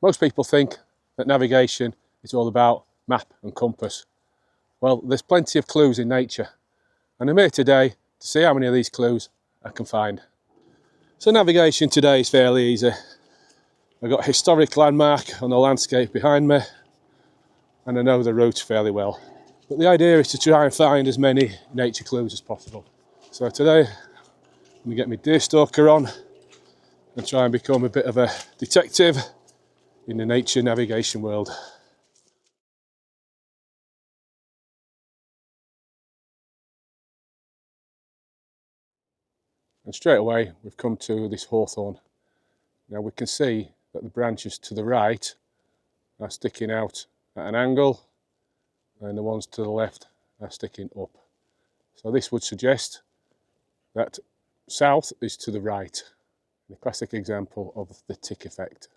Most people think that navigation is all about map and compass. Well, there's plenty of clues in nature, and I'm here today to see how many of these clues I can find. So navigation today is fairly easy. I've got a historic landmark on the landscape behind me, and I know the route fairly well. But the idea is to try and find as many nature clues as possible. So today, I'm going to get my deerstalker on and try and become a bit of a detective in the nature navigation world. And straight away we've come to this hawthorn. Now we can see that the branches to the right are sticking out at an angle and the ones to the left are sticking up. So this would suggest that south is to the right. A classic example of the tick effect.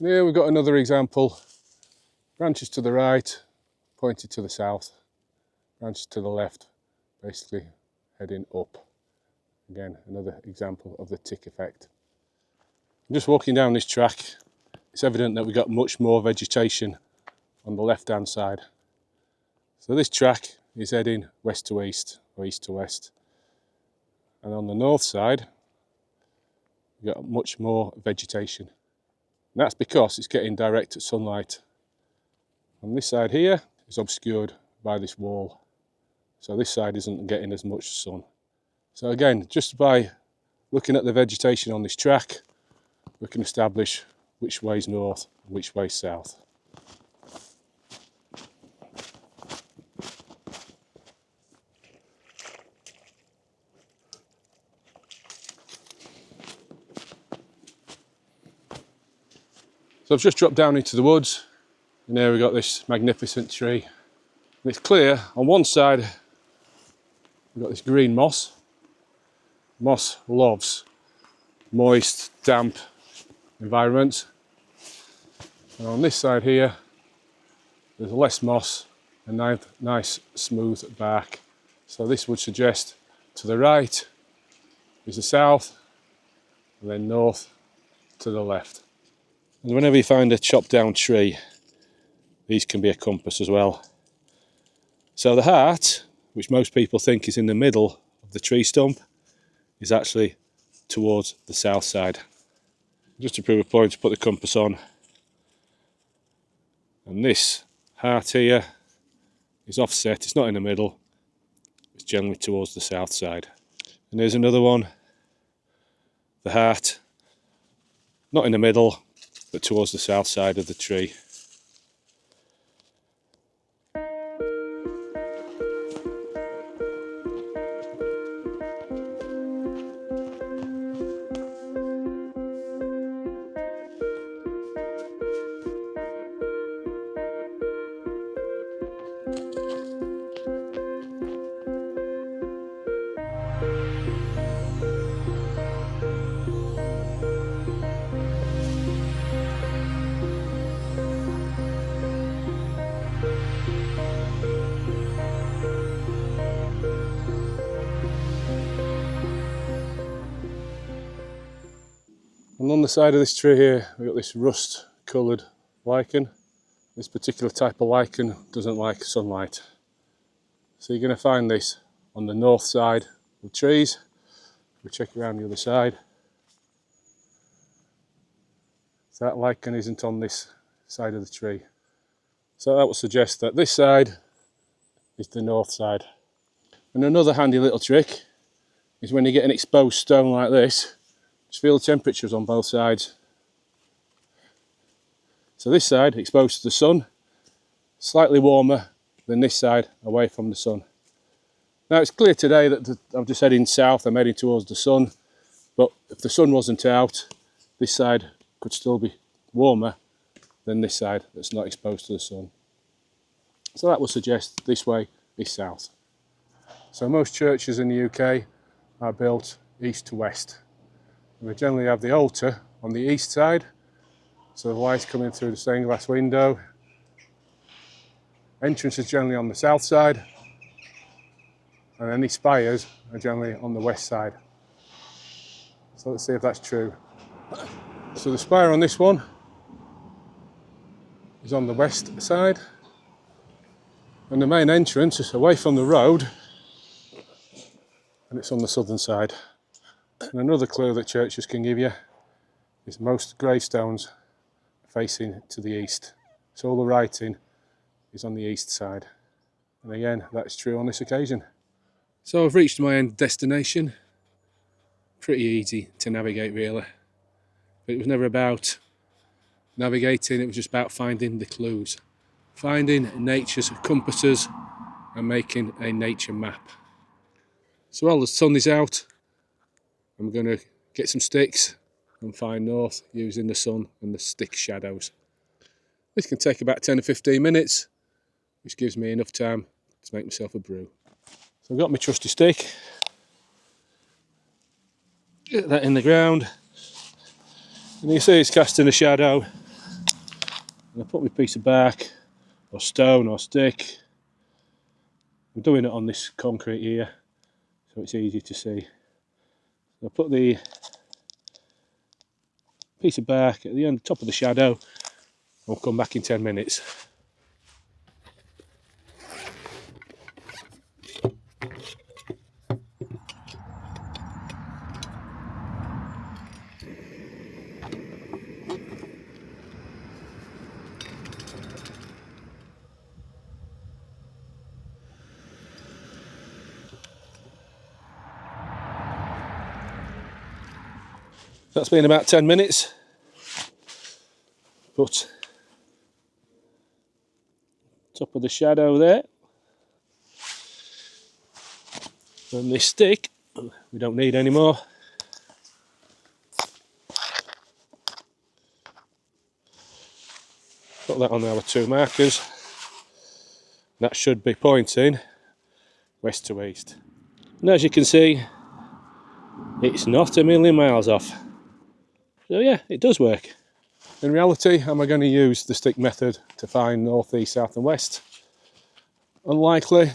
Here we've got another example. Branches to the right, pointed to the south. Branches to the left, basically heading up. Again, another example of the tick effect. Just walking down this track, it's evident that we've got much more vegetation on the left hand side. So this track is heading west to east, or east to west. And on the north side, we've got much more vegetation. And that's because it's getting direct sunlight. On this side here is obscured by this wall. So this side isn't getting as much sun. So again, just by looking at the vegetation on this track, we can establish which way's north and which way's south. So I've just dropped down into the woods, and there we've got this magnificent tree. And it's clear, on one side we've got this green moss. Moss loves moist, damp environments. And on this side here, there's less moss and nice smooth bark. So this would suggest to the right is the south, and then north to the left. And whenever you find a chopped down tree, these can be a compass as well. So the heart, which most people think is in the middle of the tree stump, is actually towards the south side. Just to prove a point, put the compass on, and this heart here is offset. It's not in the middle, it's generally towards the south side. And there's another one, the heart, not in the middle but towards the south side of the tree. And on the side of this tree here, we've got this rust coloured lichen. This particular type of lichen doesn't like sunlight. So you're going to find this on the north side of the trees. We check around the other side. So that lichen isn't on this side of the tree. So that would suggest that this side is the north side. And another handy little trick is when you get an exposed stone like this, just feel the temperatures on both sides. So this side, exposed to the sun, slightly warmer than this side, away from the sun. Now it's clear today that I'm just heading south, I'm heading towards the sun, but if the sun wasn't out, this side could still be warmer than this side that's not exposed to the sun. So that would suggest this way is south. So most churches in the UK are built east to west. We generally have the altar on the east side, so the light's coming through the stained glass window. Entrance is generally on the south side, and any spires are generally on the west side. So let's see if that's true. So the spire on this one is on the west side, and the main entrance is away from the road, and it's on the southern side. And another clue that churches can give you is most gravestones facing to the east. So all the writing is on the east side. And again, that's true on this occasion. So I've reached my end destination. Pretty easy to navigate really. But it was never about navigating, it was just about finding the clues. Finding nature's compasses and making a nature map. So while the sun is out, I'm going to get some sticks and find north using the sun and the stick shadows. This can take about 10 or 15 minutes, which gives me enough time to make myself a brew. So I've got my trusty stick, get that in the ground, and you see it's casting a shadow. And I put my piece of bark or stone or stick. I'm doing it on this concrete here, so it's easy to see. So I put the piece of bark at the end, top of the shadow. I'll come back in 10 minutes. That's been about 10 minutes, but top of the shadow there, and this stick we don't need anymore. Put that on our two markers. That should be pointing west to east. And as you can see, it's not a million miles off. So yeah, it does work. In reality, am I going to use the stick method to find north, east, south and west? Unlikely.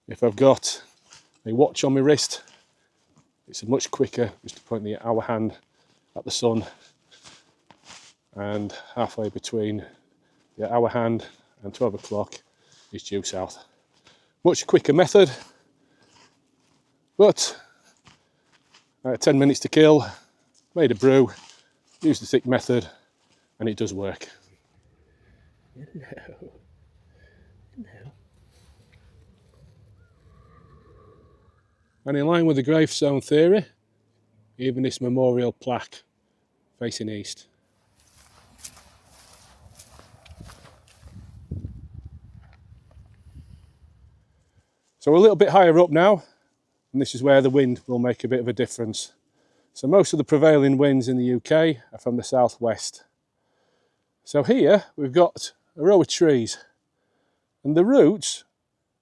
If I've got a watch on my wrist, it's much quicker just to point the hour hand at the sun, and halfway between the hour hand and 12 o'clock is due south. Much quicker method, but 10 minutes to kill, made a brew, used the stick method, and it does work. Hello. Hello. And in line with the gravestone theory, even this memorial plaque facing east. So we're a little bit higher up now, and this is where the wind will make a bit of a difference. So most of the prevailing winds in the UK are from the southwest. So here we've got a row of trees, and the roots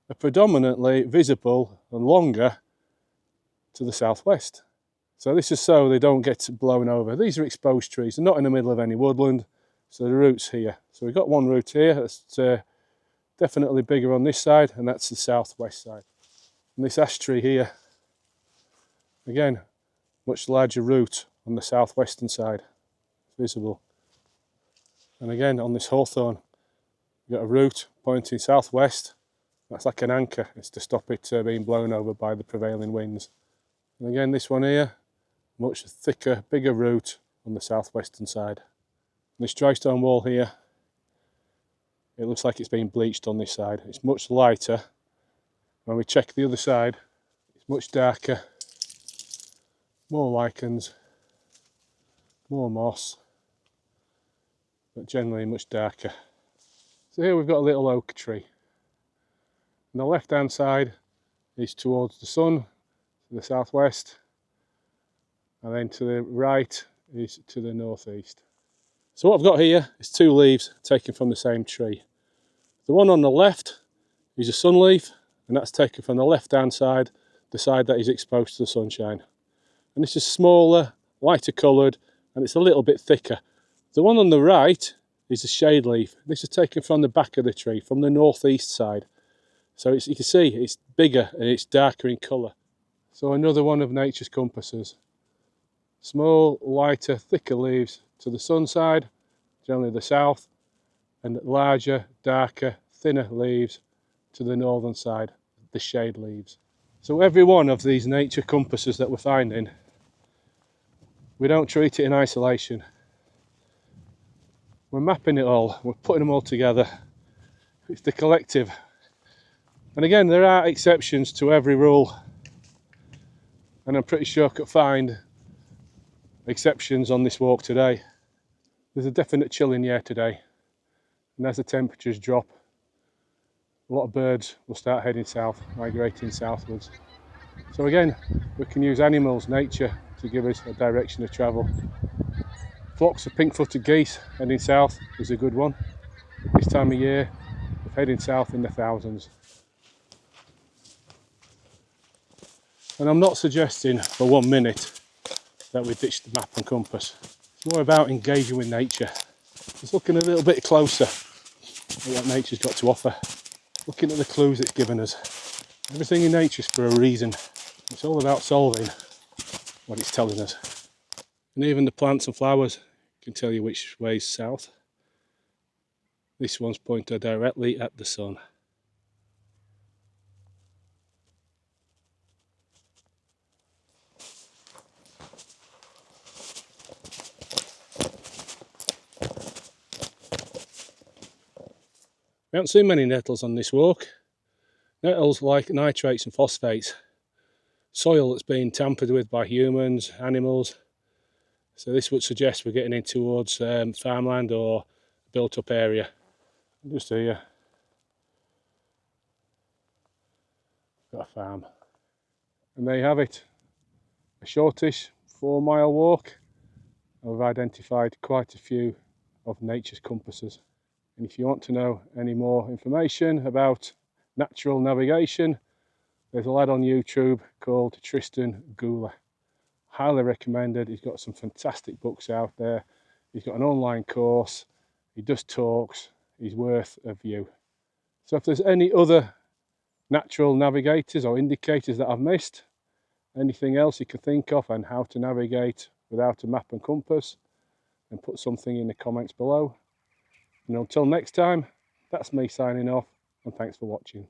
are predominantly visible and longer to the southwest. So this is so they don't get blown over. These are exposed trees, they're not in the middle of any woodland, so the root's here. So we've got one root here that's definitely bigger on this side, and that's the southwest side. And this ash tree here, again, much larger root on the southwestern side, visible. And again on this hawthorn, you've got a root pointing southwest. That's like an anchor, it's to stop it being blown over by the prevailing winds. And again this one here, much thicker, bigger root on the southwestern side. And this dry stone wall here, it looks like it's been bleached on this side. It's much lighter. When we check the other side, it's much darker. More lichens, more moss, but generally much darker. So here we've got a little oak tree. And the left hand side is towards the sun, to the southwest, and then to the right is to the northeast. So what I've got here is two leaves taken from the same tree. The one on the left is a sun leaf, and that's taken from the left hand side, the side that is exposed to the sunshine. And this is smaller, lighter coloured, and it's a little bit thicker. The one on the right is a shade leaf. This is taken from the back of the tree, from the northeast side. So you can see it's bigger and it's darker in colour. So another one of nature's compasses. Small, lighter, thicker leaves to the sun side, generally the south, and larger, darker, thinner leaves to the northern side, the shade leaves. So every one of these nature compasses that we're finding, we don't treat it in isolation. We're mapping it all, we're putting them all together. It's the collective. And again, there are exceptions to every rule, and I'm pretty sure I could find exceptions on this walk today. There's a definite chill in the air today, and as the temperatures drop, a lot of birds will start heading south, migrating southwards. So again, we can use animals, nature, to give us a direction of travel. Flocks of pink-footed geese heading south is a good one. This time of year, heading south in the thousands. And I'm not suggesting for 1 minute that we ditch the map and compass. It's more about engaging with nature. Just looking a little bit closer at what nature's got to offer. Looking at the clues it's given us. Everything in nature is for a reason. It's all about solving what it's telling us. And even the plants and flowers can tell you which way's south. This one's pointed directly at the sun. We haven't seen many nettles on this walk. Nettles like nitrates and phosphates. Soil that's been tampered with by humans, animals. So this would suggest we're getting in towards farmland or built up area. Just here, got a farm. And there you have it. A shortish 4-mile walk. I've identified quite a few of nature's compasses. And if you want to know any more information about natural navigation, there's a lad on YouTube called Tristan Gula. Highly recommended. He's got some fantastic books out there. He's got an online course. He does talks. He's worth a view. So if there's any other natural navigators or indicators that I've missed, anything else you can think of and how to navigate without a map and compass, then put something in the comments below. And until next time, that's me signing off, and thanks for watching.